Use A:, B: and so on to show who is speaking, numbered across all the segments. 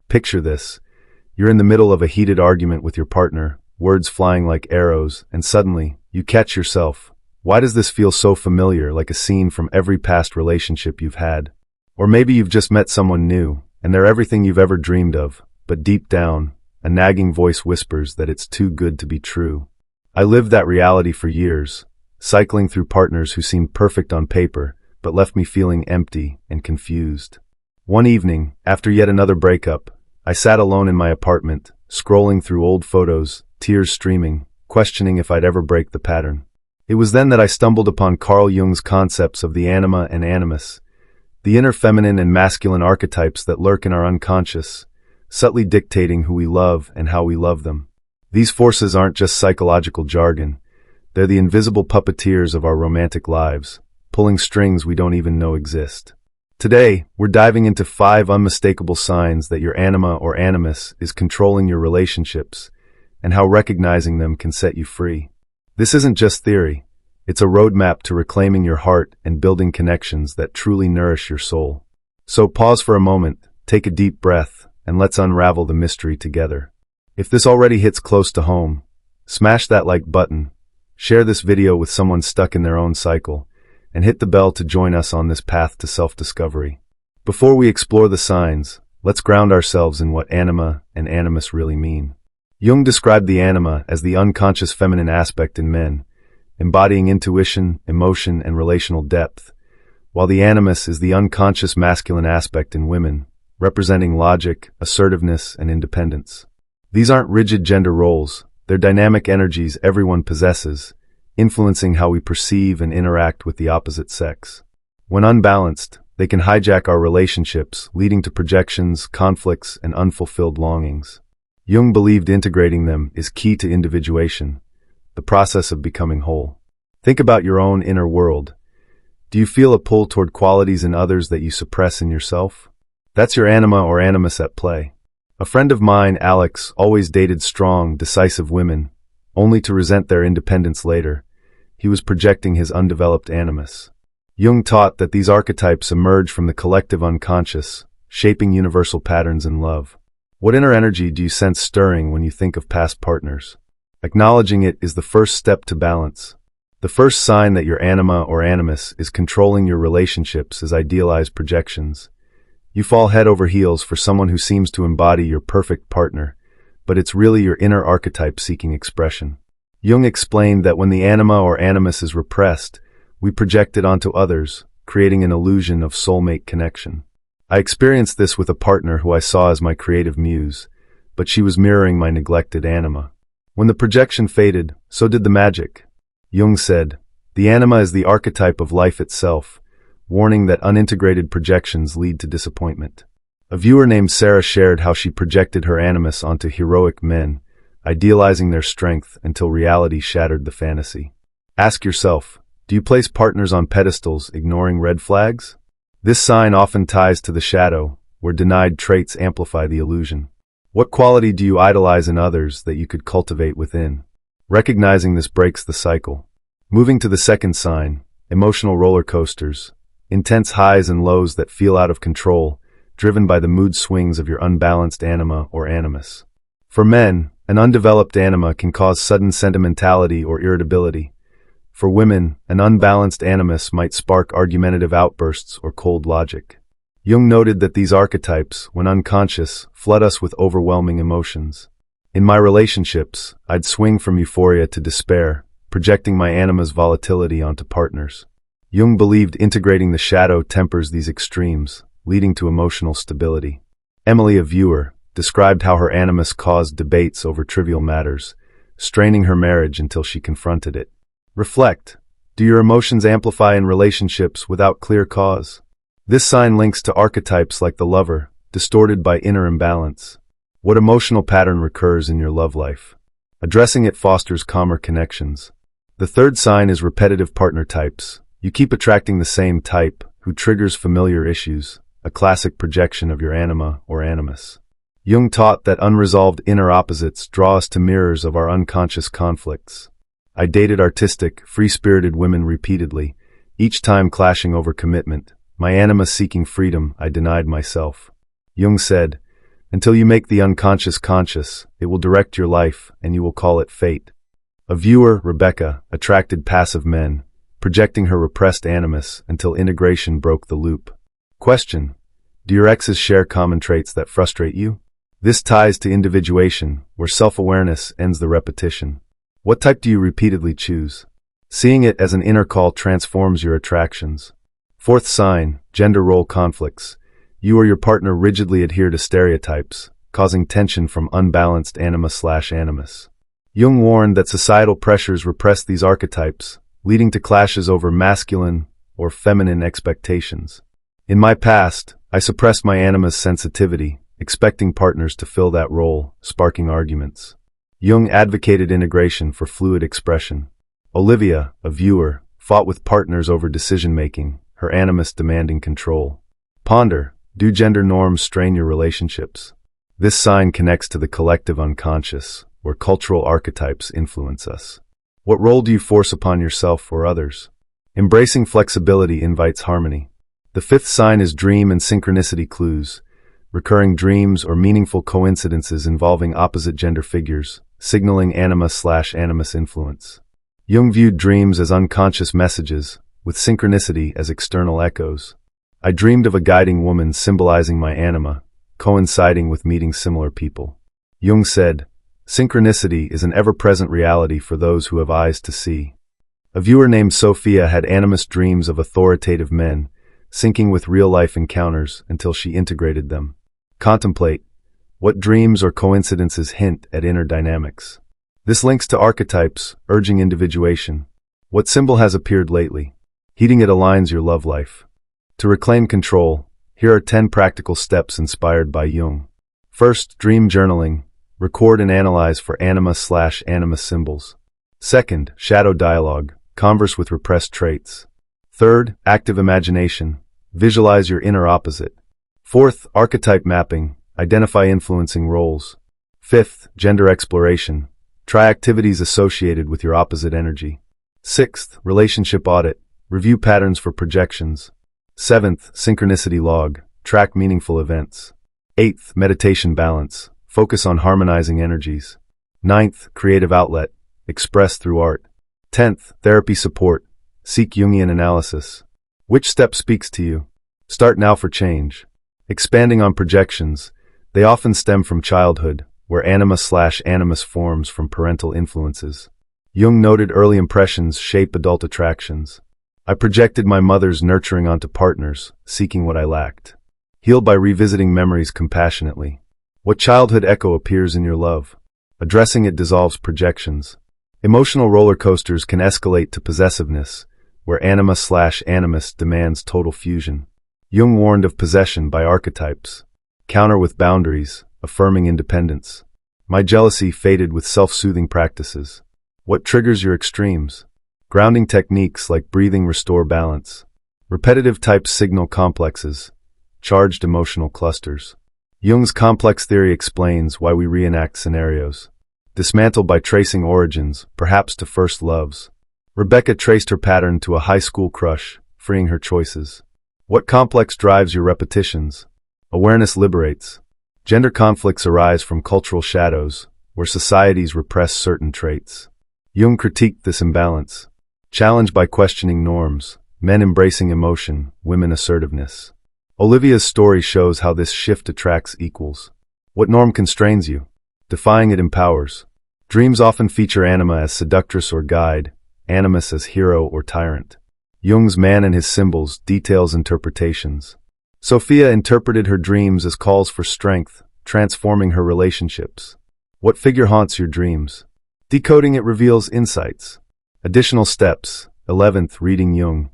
A: Picture this. You're in the middle of a heated argument with your partner, words flying like arrows, and suddenly, you catch yourself. Why does this feel so familiar, like a scene from every past relationship you've had? Or maybe you've just met someone new, and they're everything you've ever dreamed of, but deep down, a nagging voice whispers that it's too good to be true. I lived that reality for years, cycling through partners who seemed perfect on paper, but left me feeling empty and confused. One evening, after yet another breakup, I sat alone in my apartment, scrolling through old photos, tears streaming, questioning if I'd ever break the pattern. It was then that I stumbled upon Carl Jung's concepts of the Anima and Animus, the inner feminine and masculine archetypes that lurk in our unconscious, subtly dictating who we love and how we love them. These forces aren't just psychological jargon, they're the invisible puppeteers of our romantic lives, pulling strings we don't even know exist. Today, we're diving into 5 unmistakable signs that your anima or animus is controlling your relationships, and how recognizing them can set you free. This isn't just theory, it's a roadmap to reclaiming your heart and building connections that truly nourish your soul. So pause for a moment, take a deep breath, and let's unravel the mystery together. If this already hits close to home, smash that like button, share this video with someone stuck in their own cycle, and hit the bell to join us on this path to self-discovery. Before we explore the signs, let's ground ourselves in what anima and animus really mean. Jung described the anima as the unconscious feminine aspect in men, embodying intuition, emotion, and relational depth, while the animus is the unconscious masculine aspect in women, representing logic, assertiveness, and independence. These aren't rigid gender roles, they're dynamic energies everyone possesses, influencing how we perceive and interact with the opposite sex. When unbalanced, they can hijack our relationships, leading to projections, conflicts, and unfulfilled longings. Jung believed integrating them is key to individuation, the process of becoming whole. Think about your own inner world. Do you feel a pull toward qualities in others that you suppress in yourself? That's your anima or animus at play. A friend of mine, Alex, always dated strong, decisive women, only to resent their independence later. He was projecting his undeveloped animus. Jung taught that these archetypes emerge from the collective unconscious, shaping universal patterns in love. What inner energy do you sense stirring when you think of past partners? Acknowledging it is the first step to balance. The first sign that your anima or animus is controlling your relationships is idealized projections. You fall head over heels for someone who seems to embody your perfect partner, but it's really your inner archetype seeking expression. Jung explained that when the anima or animus is repressed, we project it onto others, creating an illusion of soulmate connection. I experienced this with a partner who I saw as my creative muse, but she was mirroring my neglected anima. When the projection faded, so did the magic. Jung said, "The anima is the archetype of life itself," warning that unintegrated projections lead to disappointment. A viewer named Sarah shared how she projected her animus onto heroic men, idealizing their strength until reality shattered the fantasy. Ask yourself, do you place partners on pedestals, ignoring red flags? This sign often ties to the shadow, where denied traits amplify the illusion. What quality do you idolize in others that you could cultivate within? Recognizing this breaks the cycle. Moving to the second sign, emotional roller coasters, intense highs and lows that feel out of control, driven by the mood swings of your unbalanced anima or animus. For men, an undeveloped anima can cause sudden sentimentality or irritability. For women, an unbalanced animus might spark argumentative outbursts or cold logic. Jung noted that these archetypes, when unconscious, flood us with overwhelming emotions. In my relationships, I'd swing from euphoria to despair, projecting my anima's volatility onto partners. Jung believed integrating the shadow tempers these extremes, leading to emotional stability. Emily, a viewer, described how her animus caused debates over trivial matters, straining her marriage until she confronted it. Reflect. Do your emotions amplify in relationships without clear cause? This sign links to archetypes like the lover, distorted by inner imbalance. What emotional pattern recurs in your love life? Addressing it fosters calmer connections. The third sign is repetitive partner types. You keep attracting the same type, who triggers familiar issues, a classic projection of your anima or animus. Jung taught that unresolved inner opposites draw us to mirrors of our unconscious conflicts. I dated artistic, free-spirited women repeatedly, each time clashing over commitment. My anima seeking freedom, I denied myself. Jung said, Until you make the unconscious conscious, it will direct your life, and you will call it fate. A viewer, Rebecca, attracted passive men, projecting her repressed animus until integration broke the loop. Question: do your exes share common traits that frustrate you? This ties to individuation, where self-awareness ends the repetition. What type do you repeatedly choose? Seeing it as an inner call transforms your attractions. Fourth sign, gender role conflicts. You or your partner rigidly adhere to stereotypes, causing tension from unbalanced anima/animus. Jung warned that societal pressures repress these archetypes, leading to clashes over masculine or feminine expectations. In my past, I suppressed my animus sensitivity, expecting partners to fill that role, sparking arguments. Jung advocated integration for fluid expression. Olivia, a viewer, fought with partners over decision-making, her animus demanding control. Ponder: do gender norms strain your relationships? This sign connects to the collective unconscious, where cultural archetypes influence us. What role do you force upon yourself or others? Embracing flexibility invites harmony. The fifth sign is dream and synchronicity clues. Recurring dreams or meaningful coincidences involving opposite gender figures, signaling anima/animus influence. Jung viewed dreams as unconscious messages, with synchronicity as external echoes. I dreamed of a guiding woman symbolizing my anima, coinciding with meeting similar people. Jung said, synchronicity is an ever-present reality for those who have eyes to see. A viewer named Sophia had animus dreams of authoritative men, syncing with real-life encounters until she integrated them. Contemplate: what dreams or coincidences hint at inner dynamics? This links to archetypes, urging individuation. What symbol has appeared lately? Heeding it aligns your love life. To reclaim control, here are 10 practical steps inspired by Jung. First, dream journaling. Record and analyze for anima/animus symbols. Second, shadow dialogue. Converse with repressed traits. Third, active imagination. Visualize your inner opposite. Fourth, archetype mapping. Identify influencing roles. Fifth, gender exploration. Try activities associated with your opposite energy. Sixth, relationship audit. Review patterns for projections. Seventh, synchronicity log. Track meaningful events. Eighth, meditation balance. Focus on harmonizing energies. Ninth, creative outlet. Express through art. 10th, therapy support. Seek Jungian analysis. Which step speaks to you? Start now for change. Expanding on projections, they often stem from childhood, where anima/animus forms from parental influences. Jung noted early impressions shape adult attractions. I projected my mother's nurturing onto partners, seeking what I lacked. Heal by revisiting memories compassionately. What childhood echo appears in your love? Addressing it dissolves projections. Emotional roller coasters can escalate to possessiveness, where anima/animus demands total fusion. Jung warned of possession by archetypes. Counter with boundaries, affirming independence. My jealousy faded with self-soothing practices. What triggers your extremes? Grounding techniques like breathing restore balance. Repetitive types signal complexes, charged emotional clusters. Jung's complex theory explains why we reenact scenarios. Dismantle by tracing origins, perhaps to first loves. Rebecca traced her pattern to a high school crush, freeing her choices. What complex drives your repetitions? Awareness liberates. Gender conflicts arise from cultural shadows, where societies repress certain traits. Jung critiqued this imbalance. Challenged by questioning norms, men embracing emotion, women assertiveness. Olivia's story shows how this shift attracts equals. What norm constrains you? Defying it empowers. Dreams often feature anima as seductress or guide, animus as hero or tyrant. Jung's Man and His Symbols details interpretations. Sophia interpreted her dreams as calls for strength, transforming her relationships. What figure haunts your dreams? Decoding it reveals insights. Additional steps. 11th, reading Jung.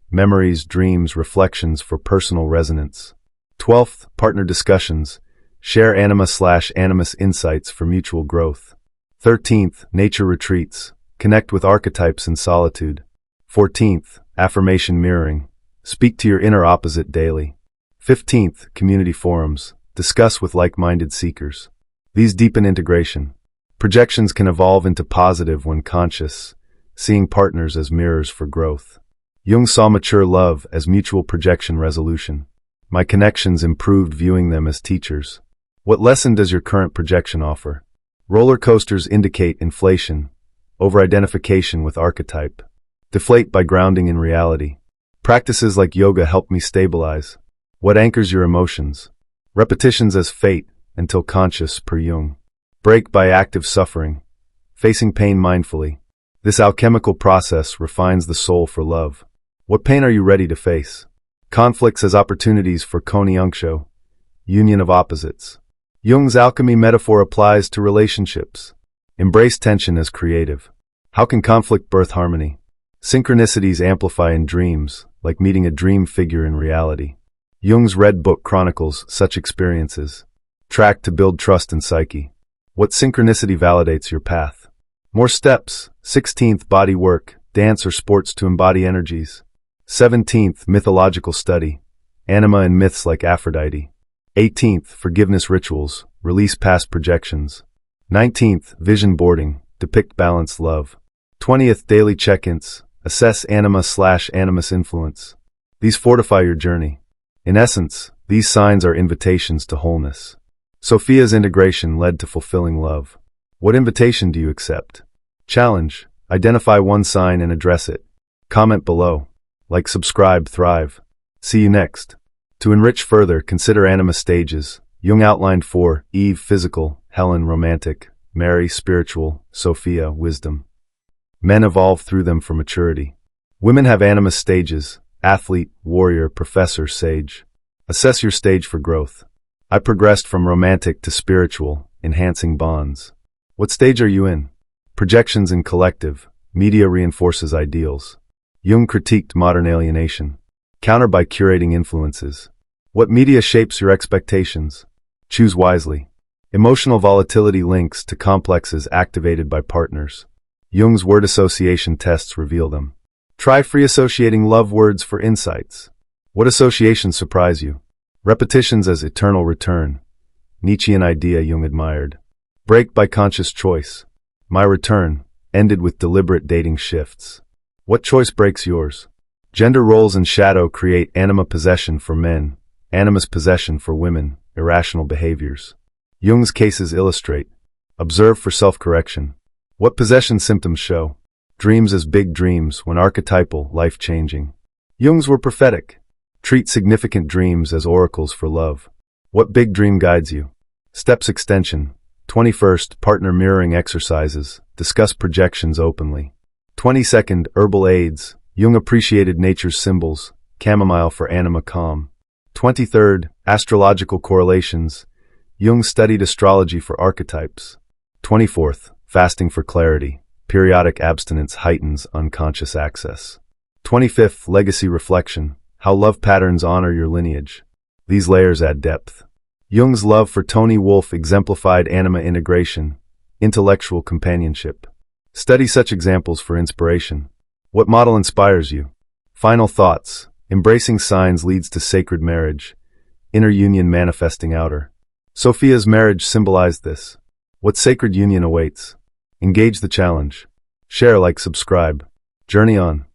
A: Memories, dreams, reflections for personal resonance. 12th, partner discussions. Share anima/animus insights for mutual growth. 13th, nature retreats. Connect with archetypes in solitude. 14th, affirmation mirroring. Speak to your inner opposite daily. 15th, community forums. Discuss with like-minded seekers. These deepen integration. Projections can evolve into positive when conscious, seeing partners as mirrors for growth. Jung saw mature love as mutual projection resolution. My connections improved viewing them as teachers. What lesson does your current projection offer? Roller coasters indicate inflation, over-identification with archetype. Deflate by grounding in reality. Practices like yoga help me stabilize. What anchors your emotions? Repetitions as fate, until conscious, per Jung. Break by active suffering. Facing pain mindfully. This alchemical process refines the soul for love. What pain are you ready to face? Conflicts as opportunities for Konyangsho. Union of opposites. Jung's alchemy metaphor applies to relationships. Embrace tension as creative. How can conflict birth harmony? Synchronicities amplify in dreams, like meeting a dream figure in reality. Jung's Red Book chronicles such experiences. Track to build trust in psyche. What synchronicity validates your path? More steps. 16th, body work, dance or sports to embody energies. 17th, mythological study. Anima and myths like Aphrodite. 18th, forgiveness rituals, release past projections. 19th, vision boarding, depict balanced love. 20th, daily check-ins, assess Anima/Animus influence. These fortify your journey. In essence, these signs are invitations to wholeness. Sophia's integration led to fulfilling love. What invitation do you accept? Challenge. Identify one sign and address it. Comment below. Like, subscribe, thrive. See you next. To enrich further, consider Anima stages. Jung outlined 4: Eve, physical; Helen, romantic; Mary, spiritual; Sophia, wisdom. Men evolve through them for maturity. Women have Anima stages: athlete, warrior, professor, sage. Assess your stage for growth. I progressed from romantic to spiritual, enhancing bonds. What stage are you in? Projections in collective. Media reinforces ideals. Jung critiqued modern alienation. Counter by curating influences. What media shapes your expectations? Choose wisely. Emotional volatility links to complexes activated by partners. Jung's word association tests reveal them. Try free associating love words for insights. What associations surprise you? Repetitions as eternal return. Nietzschean idea Jung admired. Break by conscious choice. My return ended with deliberate dating shifts. What choice breaks yours? Gender roles and shadow create Anima possession for men, Animus possession for women, irrational behaviors. Jung's cases illustrate. Observe for self-correction. What possession symptoms show? Dreams as big dreams when archetypal, life-changing. Jung's were prophetic. Treat significant dreams as oracles for love. What big dream guides you? Steps extension. 21st, partner mirroring exercises. Discuss projections openly. 22nd, herbal aids. Jung appreciated nature's symbols. Chamomile for Anima calm. 23rd, astrological correlations. Jung studied astrology for archetypes. 24th, fasting for clarity. Periodic abstinence heightens unconscious access. 25th, legacy reflection. How love patterns honor your lineage. These layers add depth. Jung's love for Tony Wolff exemplified Anima integration, intellectual companionship. Study such examples for inspiration. What model inspires you? Final thoughts. Embracing signs leads to sacred marriage. Inner union manifesting outer. Sophia's marriage symbolized this. What sacred union awaits? Engage the challenge. Share, like, subscribe. Journey on.